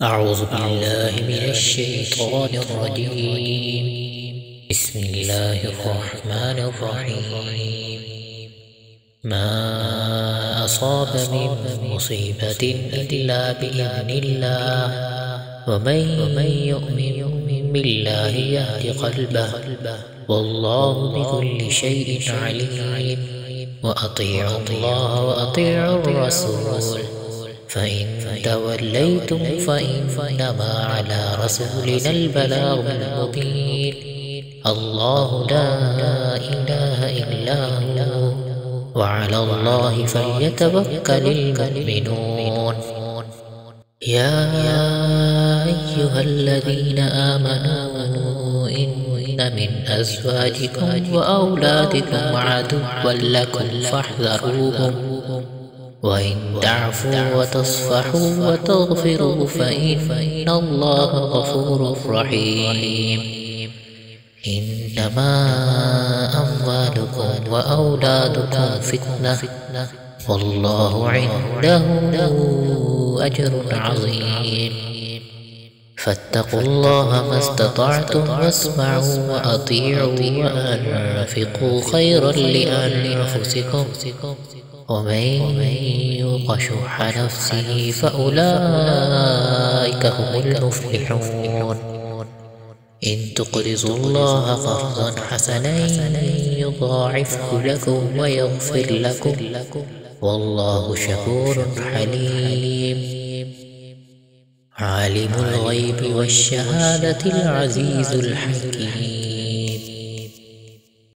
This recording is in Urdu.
أعوذ بالله من الشيطان الرجيم. بسم الله الرحمن الرحيم. ما أصاب من مصيبة إلا بإذن الله، ومن يؤمن بالله يهد قلبه، والله بكل شيء عليم. وأطيعوا الله وأطيعوا الرسول، فإن توليتم فإنما على رسولنا البلاغ المبين. الله لا إله إلا هو، وعلى الله فليتوكل المؤمنون. يا أيها الذين آمنوا إن من أزواجكم وأولادكم عدوا لكم فاحذروهم، وإن تعفوا وتصفحوا وتغفروا فإن الله غفور رحيم. إنما أموالكم وأولادكم فتنة، والله عنده أجر عظيم. فاتقوا الله ما استطعتم واسمعوا وأطيعوا وأنفقوا خيرا لأنفسكم، ومن يوق شح نفسه فأولئك هم المفلحون. إن تقرضوا الله قرضا حسنا يضاعفه لكم ويغفر لكم، والله شكور حليم. عالم الغيب والشهادة العزيز الحكيم.